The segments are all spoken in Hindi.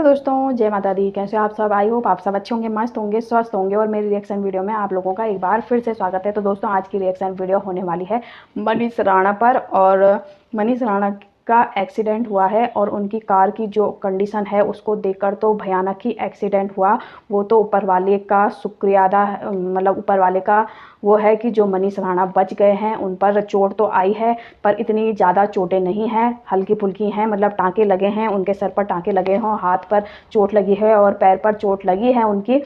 हेलो दोस्तों, जय माता दी। कैसे हो आप सब? आई होप आप सब अच्छे होंगे, मस्त होंगे, स्वस्थ होंगे। और मेरी रिएक्शन वीडियो में आप लोगों का एक बार फिर से स्वागत है। तो दोस्तों, आज की रिएक्शन वीडियो होने वाली है मनीष राणा पर। और मनीष राणा का एक्सीडेंट हुआ है और उनकी कार की जो कंडीशन है उसको देखकर तो भयानक ही एक्सीडेंट हुआ। वो तो ऊपर वाले का शुक्रिया अदा, मतलब ऊपर वाले का वो है कि जो मनीष राणा बच गए हैं। उन पर चोट तो आई है पर इतनी ज़्यादा चोटें नहीं हैं, हल्की फुल्की हैं। मतलब टाँके लगे हैं, उनके सर पर टाँके लगे हों, हाथ पर चोट लगी है और पैर पर चोट लगी है उनकी।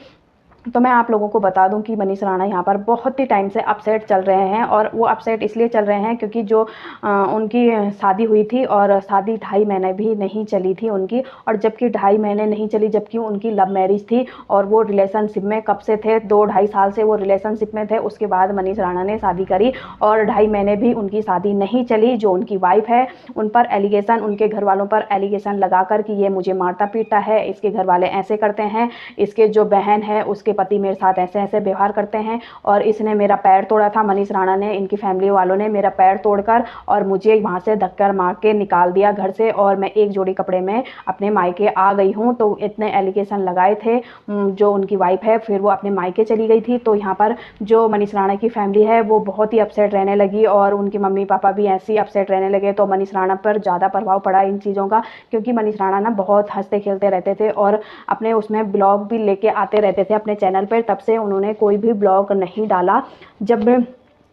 तो मैं आप लोगों को बता दूं कि मनीष राणा यहाँ पर बहुत ही टाइम से अपसेट चल रहे हैं। और वो अपसेट इसलिए चल रहे हैं क्योंकि जो उनकी शादी हुई थी और शादी 2.5 महीने भी नहीं चली थी उनकी। और जबकि 2.5 महीने नहीं चली, जबकि उनकी लव मैरिज थी और वो रिलेशनशिप में कब से थे, 2-2.5 साल से वो रिलेशनशिप में थे। उसके बाद मनीष राणा ने शादी करी और 2.5 महीने भी उनकी शादी नहीं चली। जो उनकी वाइफ है उन पर एलिगेशन, उनके घर वालों पर एलिगेशन लगाकर कि ये मुझे मारता पीटता है, इसके घर वाले ऐसे करते हैं, इसके जो बहन है उसके पति मेरे साथ ऐसे ऐसे व्यवहार करते हैं, और इसने मेरा पैर तोड़ा था। मनीष राणा ने, इनकी फैमिली वालों ने मेरा पैर तोड़कर और मुझे वहाँ से धक्का मार के निकाल दिया घर से, और मैं एक जोड़ी कपड़े में अपने मायके आ गई हूँ। तो इतने एलिगेशन लगाए थे जो उनकी वाइफ है। फिर वो अपने मायके चली गई थी। तो यहाँ पर जो मनीष राणा की फैमिली है वो बहुत ही अपसेट रहने लगी और उनके मम्मी पापा भी ऐसे ही अपसेट रहने लगे। तो मनीष राणा पर ज़्यादा प्रभाव पड़ा इन चीज़ों का, क्योंकि मनीष राणा ना बहुत हंसते खेलते रहते थे और अपने उसमें ब्लॉग भी लेके आते रहते थे अपने चैनल पर। तब से उन्होंने कोई भी ब्लॉग नहीं डाला। जब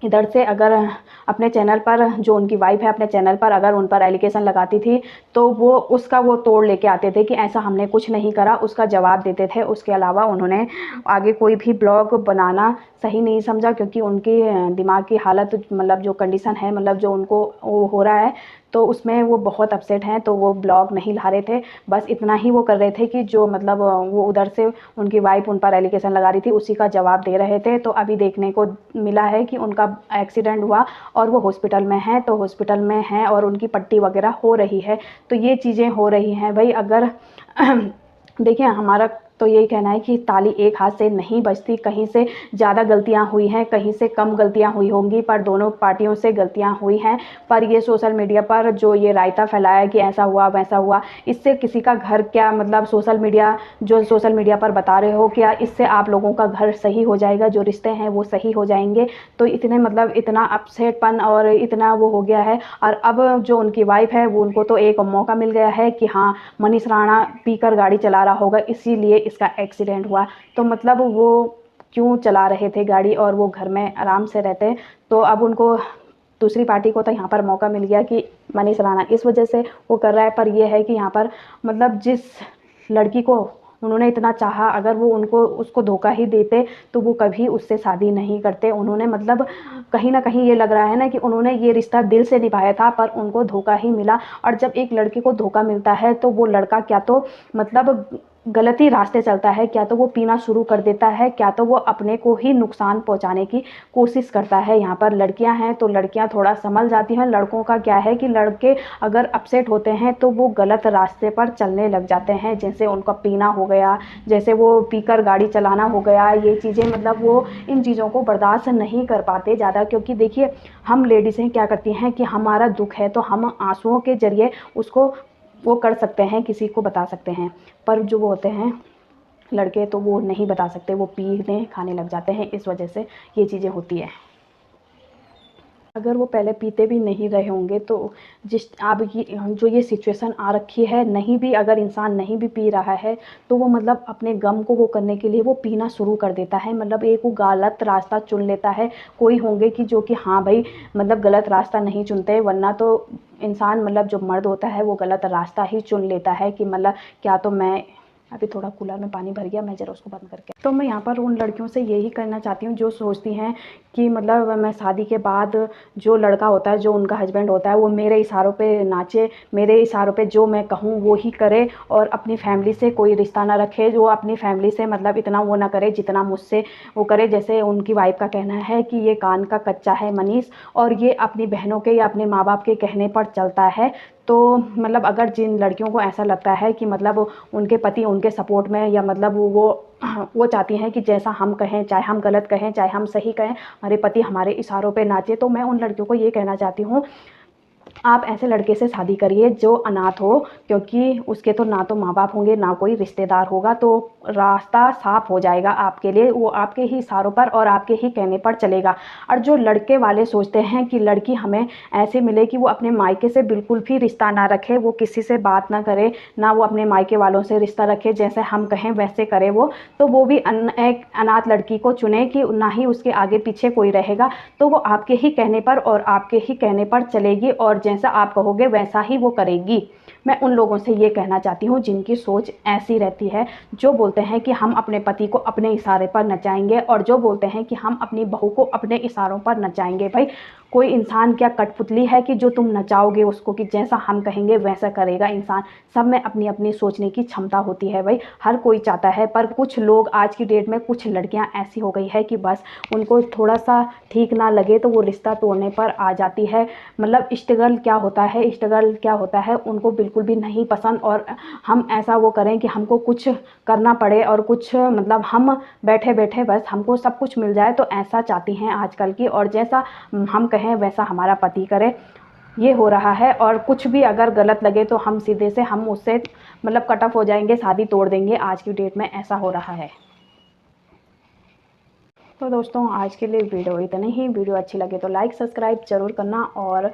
इधर से अगर अपने चैनल पर, जो उनकी वाइफ है अपने चैनल पर अगर उन पर एलिगेशन लगाती थी तो वो तोड़ लेके आते थे कि ऐसा हमने कुछ नहीं करा, उसका जवाब देते थे। उसके अलावा उन्होंने आगे कोई भी ब्लॉग बनाना सही नहीं समझा, क्योंकि उनकी दिमाग की हालत, मतलब जो कंडीशन है, मतलब जो उनको वो हो रहा है, तो उसमें वो बहुत अपसेट हैं। तो वो ब्लॉग नहीं ला रहे थे, बस इतना ही वो कर रहे थे कि जो मतलब वो उधर से उनकी वाइफ उन पर एलिगेशन लगा रही थी उसी का जवाब दे रहे थे। तो अभी देखने को मिला है कि उनका एक्सीडेंट हुआ और वो हॉस्पिटल में हैं। तो हॉस्पिटल में हैं और उनकी पट्टी वगैरह हो रही है। तो ये चीज़ें हो रही हैं भाई। अगर देखिए, हमारा तो यही कहना है कि ताली एक हाथ से नहीं बजती। कहीं से ज़्यादा गलतियां हुई हैं, कहीं से कम गलतियां हुई होंगी, पर दोनों पार्टियों से गलतियां हुई हैं। पर ये सोशल मीडिया पर जो ये रायता फैलाया कि ऐसा हुआ वैसा हुआ, इससे किसी का घर क्या, मतलब सोशल मीडिया पर बता रहे हो क्या, इससे आप लोगों का घर सही हो जाएगा, जो रिश्ते हैं वो सही हो जाएंगे? तो इतने मतलब इतना अपसेटपन और इतना वो हो गया है। और अब जो उनकी वाइफ है वो, उनको तो एक मौका मिल गया है कि हाँ, मनीष राणा पीकर गाड़ी चला रहा होगा इसीलिए इसका एक्सीडेंट हुआ। तो मतलब वो क्यों चला रहे थे गाड़ी और वो घर में आराम से रहते। तो अब उनको, दूसरी पार्टी को तो यहाँ पर मौका मिल गया कि मनीष राणा इस वजह से वो कर रहा है। पर यह है कि यहाँ पर मतलब जिस लड़की को उन्होंने इतना चाहा, अगर वो उसको धोखा ही देते तो वो कभी उससे शादी नहीं करते। उन्होंने मतलब कहीं ना कहीं ये लग रहा है ना कि उन्होंने ये रिश्ता दिल से निभाया था, पर उनको धोखा ही मिला। और जब एक लड़के को धोखा मिलता है तो वो लड़का क्या तो मतलब गलत ही रास्ते चलता है, क्या तो वो पीना शुरू कर देता है, क्या तो वो अपने को ही नुकसान पहुंचाने की कोशिश करता है। यहाँ पर लड़कियां हैं तो लड़कियां थोड़ा संभल जाती हैं। लड़कों का क्या है कि लड़के अगर अपसेट होते हैं तो वो गलत रास्ते पर चलने लग जाते हैं, जैसे उनका पीना हो गया, जैसे वो पीकर गाड़ी चलाना हो गया। ये चीज़ें मतलब वो इन चीज़ों को बर्दाश्त नहीं कर पाते ज़्यादा। क्योंकि देखिए, हम लेडीज़ें क्या करती हैं कि हमारा दुख है तो हम आंसुओं के ज़रिए उसको वो कर सकते हैं, किसी को बता सकते हैं। पर जो वो होते हैं लड़के तो वो नहीं बता सकते, वो पीने खाने लग जाते हैं। इस वजह से ये चीज़ें होती है। अगर वो पहले पीते भी नहीं रहे होंगे तो जिस अब जो ये सिचुएशन आ रखी है, नहीं भी अगर इंसान नहीं भी पी रहा है तो वो मतलब अपने गम को वो करने के लिए वो पीना शुरू कर देता है। मतलब एक वो गलत रास्ता चुन लेता है। कोई होंगे कि जो कि हाँ भाई, मतलब गलत रास्ता नहीं चुनते, वरना तो इंसान, मतलब जो मर्द होता है वो गलत रास्ता ही चुन लेता है कि मतलब क्या तो मैं, अभी थोड़ा कूलर में पानी भर गया, मैं ज़रा उसको बंद करके। तो मैं यहाँ पर उन लड़कियों से यही करना चाहती हूँ जो सोचती हैं कि मतलब मैं शादी के बाद जो लड़का होता है, जो उनका हस्बैंड होता है, वो मेरे इशारों पे नाचे, मेरे इशारों पे जो मैं कहूँ वो ही करे, और अपनी फैमिली से कोई रिश्ता ना रखे, जो अपनी फैमिली से मतलब इतना वो ना करे जितना मुझसे वो करे। जैसे उनकी वाइफ का कहना है कि ये कान का कच्चा है मनीष, और ये अपनी बहनों के या अपने माँ बाप के कहने पर चलता है। तो मतलब अगर जिन लड़कियों को ऐसा लगता है कि मतलब उनके पति उनके सपोर्ट में, या मतलब वो चाहती हैं कि जैसा हम कहें, चाहे हम गलत कहें चाहे हम सही कहें, हमारे पति हमारे इशारों पे नाचे, तो मैं उन लड़कियों को ये कहना चाहती हूँ आप ऐसे लड़के से शादी करिए जो अनाथ हो, क्योंकि उसके तो ना तो माँ बाप होंगे ना कोई रिश्तेदार होगा, तो रास्ता साफ हो जाएगा आपके लिए। वो आपके ही इशारों पर और आपके ही कहने पर चलेगा। और जो लड़के वाले सोचते हैं कि लड़की हमें ऐसे मिले कि वो अपने मायके से बिल्कुल भी रिश्ता ना रखे, वो किसी से बात ना करे, ना वो अपने मायके वालों से रिश्ता रखे, जैसे हम कहें वैसे करे तो वो भी एक अनाथ लड़की को चुने कि ना ही उसके आगे पीछे कोई रहेगा, तो वो आपके ही कहने पर और आपके ही कहने पर चलेगी और जैसा आप कहोगे वैसा ही वो करेगी। मैं उन लोगों से ये कहना चाहती हूँ जिनकी सोच ऐसी रहती है, जो बोलते हैं कि हम अपने पति को अपने इशारे पर नचाएंगे और जो बोलते हैं कि हम अपनी बहू को अपने इशारों पर नचाएंगे। भाई कोई इंसान क्या कठपुतली है कि जो तुम नचाओगे उसको, कि जैसा हम कहेंगे वैसा करेगा इंसान। सब में अपनी अपनी सोचने की क्षमता होती है भाई, हर कोई चाहता है। पर कुछ लोग आज की डेट में, कुछ लड़कियां ऐसी हो गई है कि बस उनको थोड़ा सा ठीक ना लगे तो वो रिश्ता तोड़ने पर आ जाती है। मतलब स्ट्रगल क्या होता है, स्ट्रगल क्या होता है उनको बिल्कुल भी नहीं पसंद। और हम ऐसा वो करें कि हमको कुछ करना पड़े और कुछ मतलब हम बैठे बैठे बस हमको सब कुछ मिल जाए, तो ऐसा चाहती हैं आजकल की। और जैसा हम कहें वैसा हमारा पति करे, ये हो रहा है। और कुछ भी अगर गलत लगे तो हम सीधे से हम उससे मतलब कट ऑफ हो जाएंगे, शादी तोड़ देंगे। आज की डेट में ऐसा हो रहा है। तो दोस्तों आज के लिए वीडियो इतनी ही। वीडियो अच्छी लगे तो लाइक सब्सक्राइब जरूर करना और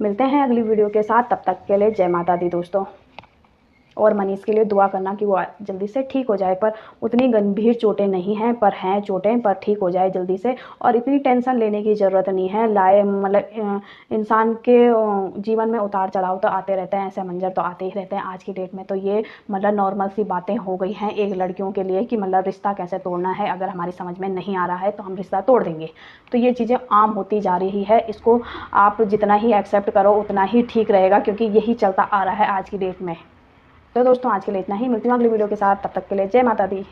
मिलते हैं अगली वीडियो के साथ। तब तक के लिए जय माता दी दोस्तों। और मनीष के लिए दुआ करना कि वो जल्दी से ठीक हो जाए। पर उतनी गंभीर चोटें नहीं हैं, पर हैं चोटें, पर ठीक हो जाए जल्दी से। और इतनी टेंशन लेने की ज़रूरत नहीं है। मतलब इंसान के जीवन में उतार चढ़ाव तो आते रहते हैं, ऐसे मंजर तो आते ही रहते हैं। आज की डेट में तो ये मतलब नॉर्मल सी बातें हो गई हैं एक लड़कियों के लिए कि मतलब रिश्ता कैसे तोड़ना है। अगर हमारी समझ में नहीं आ रहा है तो हम रिश्ता तोड़ देंगे। तो ये चीज़ें आम होती जा रही है। इसको आप जितना ही एक्सेप्ट करो उतना ही ठीक रहेगा, क्योंकि यही चलता आ रहा है आज की डेट में। तो दोस्तों आज के लिए इतना ही। मिलती हूँ अगली वीडियो के साथ। तब तक के लिए जय माता दी।